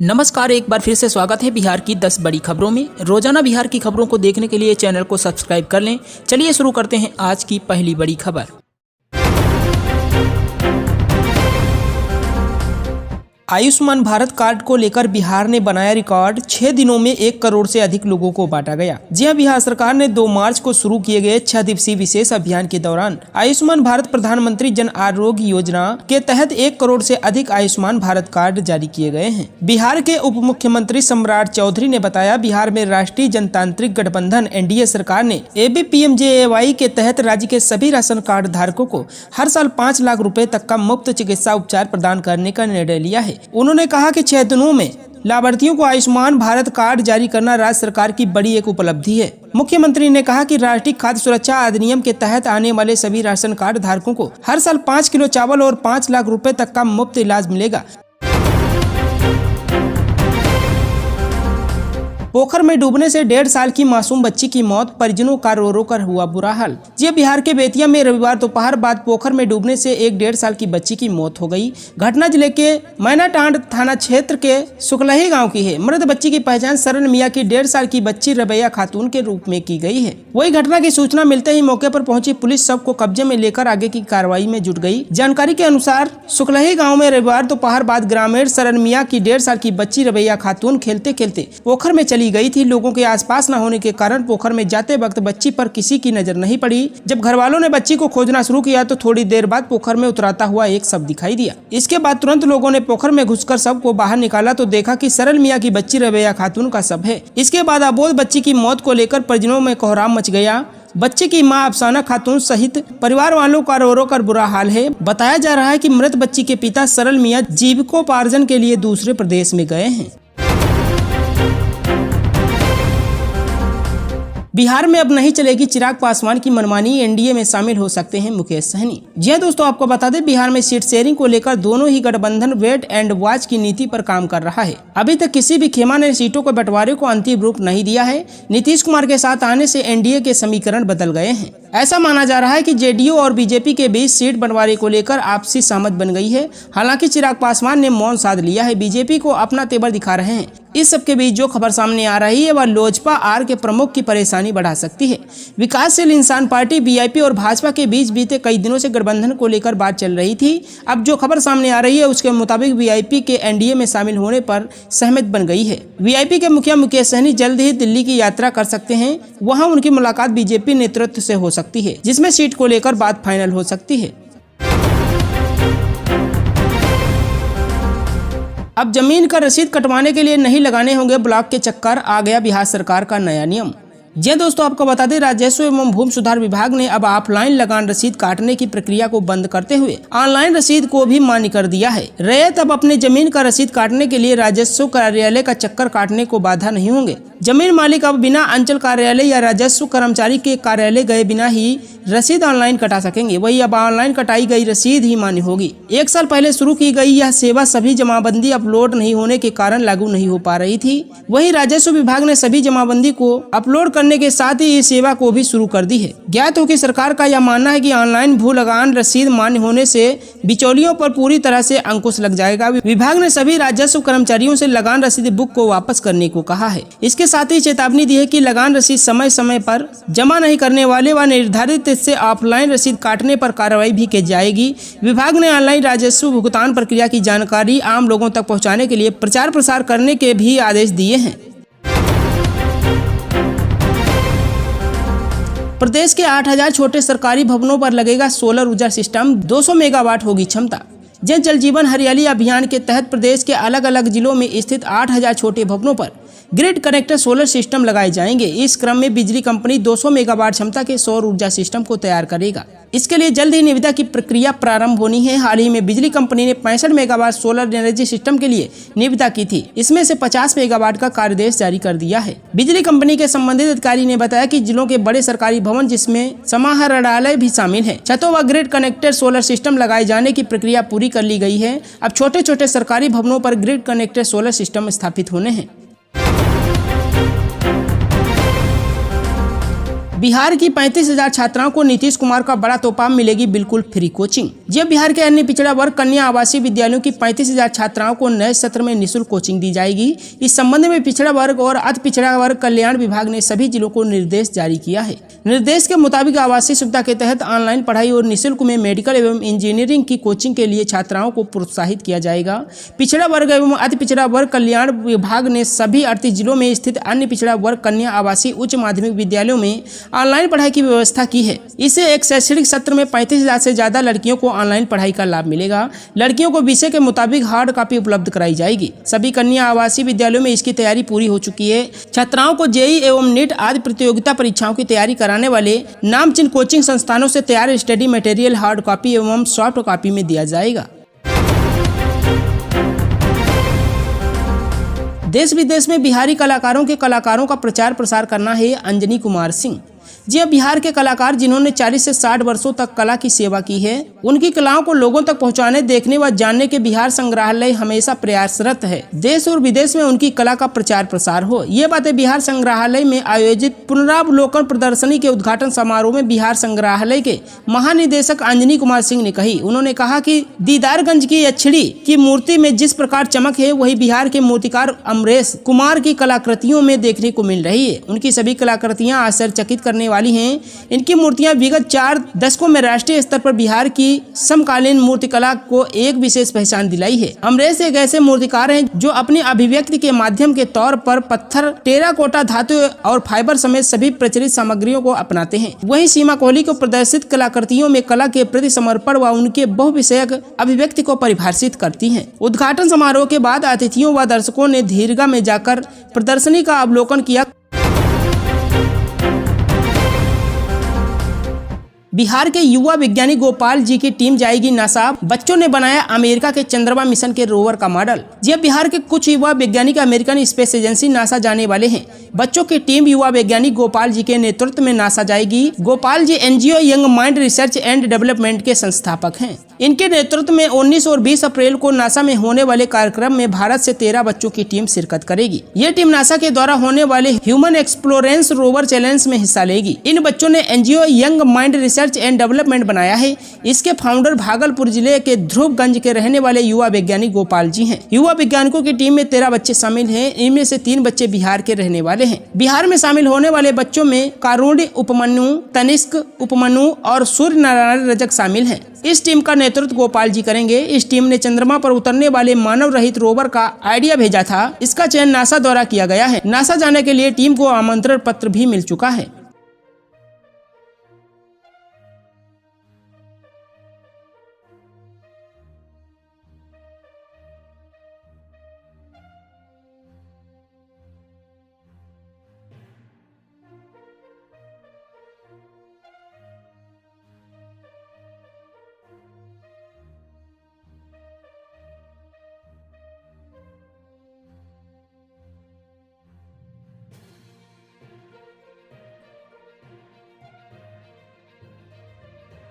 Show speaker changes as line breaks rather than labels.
नमस्कार, एक बार फिर से स्वागत है बिहार की 10 बड़ी खबरों में। रोजाना बिहार की खबरों को देखने के लिए चैनल को सब्सक्राइब कर लें। चलिए शुरू करते हैं आज की पहली बड़ी खबर। आयुष्मान भारत कार्ड को लेकर बिहार ने बनाया रिकॉर्ड। 6 दिनों में 1 करोड़ से अधिक लोगों को बांटा गया। जी हां, बिहार सरकार ने 2 मार्च को शुरू किए गए 6 दिवसीय विशेष अभियान के दौरान आयुष्मान भारत प्रधानमंत्री जन आरोग्य योजना के तहत 1 करोड़ से अधिक आयुष्मान भारत कार्ड जारी किए गए हैं। बिहार के उप मुख्यमंत्री सम्राट चौधरी ने बताया, बिहार में राष्ट्रीय जनतांत्रिक गठबंधन एनडीए सरकार ने ABPMJAY के तहत राज्य के सभी राशन कार्ड धारकों को हर साल 5 लाख रुपए तक का मुफ्त चिकित्सा उपचार प्रदान करने का निर्णय लिया है। उन्होंने कहा कि 6 दिनों में लाभार्थियों को आयुष्मान भारत कार्ड जारी करना राज्य सरकार की बड़ी एक उपलब्धि है। मुख्यमंत्री ने कहा कि राष्ट्रीय खाद्य सुरक्षा अधिनियम के तहत आने वाले सभी राशन कार्ड धारकों को हर साल 5 किलो चावल और 5 लाख रुपए तक का मुफ्त इलाज मिलेगा। पोखर में डूबने से 1.5 साल की मासूम बच्ची की मौत, परिजनों का रो रो कर हुआ बुरा हाल। जी बिहार के बेतिया में रविवार दोपहर बाद पोखर में डूबने से एक 1.5 साल की बच्ची की मौत हो गई। घटना जिले के मैनाटांड थाना क्षेत्र के सुखलही गांव की है। मृत बच्ची की पहचान सरन मियां की 1.5 साल की बच्ची रबैया खातून के रूप में की गई है। वही घटना की सूचना मिलते ही मौके पर पहुंची पुलिस शव को कब्जे में लेकर आगे की कार्रवाई में जुट गई। जानकारी के अनुसार सुखलही गाँव में रविवार दोपहर बाद ग्रामीण सरन मियां की 1.5 साल की बच्ची रबैया खातून खेलते खेलते पोखर में गई थी। लोगों के आसपास न होने के कारण पोखर में जाते वक्त बच्ची पर किसी की नजर नहीं पड़ी। जब घर वालों ने बच्ची को खोजना शुरू किया तो थोड़ी देर बाद पोखर में उतराता हुआ एक शव दिखाई दिया। इसके बाद तुरंत लोगों ने पोखर में घुसकर शव को बाहर निकाला तो देखा कि सरल मियां की बच्ची रबैया खातून का शव है। इसके बाद अबोध बच्ची की मौत को लेकर परिजनों में कोहराम मच गया। बच्चे की मां अफसाना खातून सहित परिवार वालों का रो रो कर बुरा हाल है। बताया जा रहा है कि मृत बच्ची के पिता सरल मियां जीविकोपार्जन के लिए दूसरे प्रदेश में गए हैं। बिहार में अब नहीं चलेगी चिराग पासवान की मनमानी, एनडीए में शामिल हो सकते हैं मुकेश सहनी। जी हां दोस्तों, आपको बता दें, बिहार में सीट शेयरिंग को लेकर दोनों ही गठबंधन वेट एंड वॉच की नीति पर काम कर रहा है। अभी तक किसी भी खेमा ने सीटों के बंटवारे को अंतिम रूप नहीं दिया है। नीतीश कुमार के साथ आने से एनडीए के समीकरण बदल गए हैं। ऐसा माना जा रहा है कि जेडीयू और बीजेपी के बीच सीट बंटवारे को लेकर आपसी सहमति बन गई है। हालांकि चिराग पासवान ने मौन साध लिया है, बीजेपी को अपना तेवर दिखा रहे हैं। इस सब के बीच जो खबर सामने आ रही है वह लोजपा आर के प्रमुख की परेशानी बढ़ा सकती है। विकासशील इंसान पार्टी वीआईपी और भाजपा के बीच बीते कई दिनों से गठबंधन को लेकर बात चल रही थी। अब जो खबर सामने आ रही है उसके मुताबिक वीआईपी के एनडीए में शामिल होने पर सहमति बन गई है। वीआईपी के मुखिया मुकेश सहनी जल्द ही दिल्ली की यात्रा कर सकते हैं। वहां उनकी मुलाकात बीजेपी नेतृत्व से हो सकती है, जिसमें सीट को लेकर बात फाइनल हो सकती है। अब जमीन का रसीद कटवाने के लिए नहीं लगाने होंगे ब्लॉक के चक्कर, आ गया बिहार सरकार का नया नियम। जी दोस्तों, आपको बता दें, राजस्व एवं भूमि सुधार विभाग ने अब ऑफलाइन लगान रसीद काटने की प्रक्रिया को बंद करते हुए ऑनलाइन रसीद को भी मान्य कर दिया है। रैयत अब अपने जमीन का रसीद काटने के लिए राजस्व कार्यालय का चक्कर काटने को बाधा नहीं होंगे। जमीन मालिक अब बिना अंचल कार्यालय या राजस्व कर्मचारी के कार्यालय गए बिना ही रसीद ऑनलाइन कटा सकेंगे। वही अब ऑनलाइन कटाई गई रसीद ही मान्य होगी। 1 साल पहले शुरू की गई यह सेवा सभी जमाबंदी अपलोड नहीं होने के कारण लागू नहीं हो पा रही थी। वही राजस्व विभाग ने सभी जमाबंदी को अपलोड करने के साथ ही इस सेवा को भी शुरू कर दी है। ज्ञात हो कि सरकार का यह मानना है कि ऑनलाइन भू लगान रसीद मान्य होने से बिचौलियों पर पूरी तरह से अंकुश लग जाएगा। विभाग ने सभी राजस्व कर्मचारियों से लगान रसीद बुक को वापस करने को कहा है। इसके साथ ही चेतावनी दी है कि लगान रसीद समय समय पर जमा नहीं करने वाले व निर्धारित से ऑफलाइन रसीद काटने पर कार्रवाई भी की जाएगी। विभाग ने ऑनलाइन राजस्व भुगतान प्रक्रिया की जानकारी आम लोगों तक पहुंचाने के लिए प्रचार प्रसार करने के भी आदेश दिए हैं। प्रदेश के 8000 छोटे सरकारी भवनों पर लगेगा सोलर ऊर्जा सिस्टम, 200 मेगावाट होगी क्षमता। जल जीवन हरियाली अभियान के तहत प्रदेश के अलग अलग जिलों में स्थित 8000 छोटे भवनों पर ग्रिड कनेक्टर सोलर सिस्टम लगाए जाएंगे। इस क्रम में बिजली कंपनी 200 मेगावाट क्षमता के सौर ऊर्जा सिस्टम को तैयार करेगा। इसके लिए जल्द ही निविदा की प्रक्रिया प्रारंभ होनी है। हाल ही में बिजली कंपनी ने 65 मेगावाट सोलर एनर्जी सिस्टम के लिए निविदा की थी। इसमें से 50 मेगावाट का कार्यदेश जारी कर दिया है। बिजली कंपनी के संबंधित अधिकारी ने बताया कि जिलों के बड़े सरकारी भवन जिसमें समाहरणालय भी शामिल है, छतों व ग्रिड कनेक्टर सोलर सिस्टम लगाए जाने की प्रक्रिया पूरी कर ली गई है। अब छोटे छोटे सरकारी भवनों पर ग्रिड कनेक्टर सोलर सिस्टम स्थापित होने हैं। बिहार की 35,000 छात्राओं को नीतीश कुमार का बड़ा तोहफा, मिलेगी बिल्कुल फ्री कोचिंग। जब बिहार के अन्य पिछड़ा वर्ग कन्या आवासीय विद्यालयों की 35,000 छात्राओं को नए सत्र में निःशुल्क कोचिंग दी जाएगी। इस संबंध में पिछड़ा वर्ग और अति पिछड़ा वर्ग कल्याण विभाग ने सभी जिलों को निर्देश जारी किया है। निर्देश के मुताबिक आवासीय सुविधा के तहत ऑनलाइन पढ़ाई और निःशुल्क में मेडिकल एवं इंजीनियरिंग की कोचिंग के लिए छात्राओं को प्रोत्साहित किया जाएगा। पिछड़ा वर्ग एवं अति पिछड़ा वर्ग कल्याण विभाग ने सभी 38 जिलों में स्थित अन्य पिछड़ा वर्ग कन्या आवासीय उच्च माध्यमिक विद्यालयों में ऑनलाइन पढ़ाई की व्यवस्था की है। इससे एक शैक्षणिक सत्र में 35,000 से ज्यादा लड़कियों को ऑनलाइन पढ़ाई का लाभ मिलेगा। लड़कियों को विषय के मुताबिक हार्ड कॉपी उपलब्ध कराई जाएगी। सभी कन्या आवासीय विद्यालयों में इसकी तैयारी पूरी हो चुकी है। छात्राओं को जेईई एवं नीट आदि प्रतियोगिता परीक्षाओं की तैयारी कराने वाले नामचीन कोचिंग संस्थानों से तैयार स्टडी मटेरियल हार्ड कॉपी एवं सॉफ्ट कॉपी में दिया जाएगा। देश विदेश में बिहारी कलाकारों का प्रचार प्रसार करना है अंजनी कुमार सिंह। जी बिहार के कलाकार जिन्होंने 40 से 60 वर्षों तक कला की सेवा की है, उनकी कलाओं को लोगों तक पहुंचाने, देखने व जानने के बिहार संग्रहालय हमेशा प्रयासरत है। देश और विदेश में उनकी कला का प्रचार प्रसार हो। ये बातें बिहार संग्रहालय में आयोजित पुनरावलोकन प्रदर्शनी के उद्घाटन समारोह में बिहार संग्रहालय के महानिदेशक अंजनी कुमार सिंह ने कही। उन्होंने कहा कि दीदारगंज की अछड़ी की मूर्ति में जिस प्रकार चमक है, वही बिहार के मूर्तिकार अमरेश कुमार की कलाकृतियों में देखने को मिल रही है। उनकी सभी कलाकृतियां आश्चर्यचकित करने वाली हैं। इनकी मूर्तियां विगत 4 दशकों में राष्ट्रीय स्तर पर बिहार की समकालीन मूर्तिकला को एक विशेष पहचान दिलाई है। अमरेश एक ऐसे मूर्तिकार हैं जो अपनी अभिव्यक्ति के माध्यम के तौर पर पत्थर, टेराकोटा धातु और फाइबर समेत सभी प्रचलित सामग्रियों को अपनाते हैं। वहीं सीमा कोहली को प्रदर्शित कलाकृतियों में कला के प्रति समर्पण व उनके बहुविषयक अभिव्यक्ति को परिभाषित करती हैं। उद्घाटन समारोह के बाद अतिथियों व दर्शकों ने दीर्घा में जाकर प्रदर्शनी का अवलोकन किया। बिहार के युवा वैज्ञानिक गोपाल जी की टीम जाएगी नासा। बच्चों ने बनाया अमेरिका के चंद्रमा मिशन के रोवर का मॉडल। जब बिहार के कुछ युवा वैज्ञानिक अमेरिकन स्पेस एजेंसी नासा जाने वाले हैं। बच्चों की टीम युवा वैज्ञानिक गोपाल जी के नेतृत्व में नासा जाएगी। Gopal ji NGO young mind research and development के संस्थापक हैं। इनके नेतृत्व में 19 और 20 अप्रैल को नासा में होने वाले कार्यक्रम में भारत से 13 बच्चों की टीम शिरकत करेगी। ये टीम नासा के द्वारा होने वाले ह्यूमन एक्सप्लोरेंस रोवर चैलेंज में हिस्सा लेगी। इन बच्चों ने NGO young mind research and development बनाया है। इसके फाउंडर भागलपुर जिले के ध्रुवगंज के रहने वाले युवा वैज्ञानिक गोपाल जी हैं। युवा वैज्ञानिकों की टीम में 13 बच्चे शामिल हैं। इनमें से 3 बच्चे बिहार के रहने वाले हैं। बिहार में शामिल होने वाले बच्चों में कारुण्य उपमन्यु, तनिष्क उपमन्यु और सूर्य नारायण रजक शामिल हैं। इस टीम का नेतृत्व गोपाल जी करेंगे। इस टीम ने चंद्रमा पर उतरने वाले मानव रहित रोवर का आइडिया भेजा था। इसका चयन नासा द्वारा किया गया है। नासा जाने के लिए टीम को आमंत्रण पत्र भी मिल चुका है।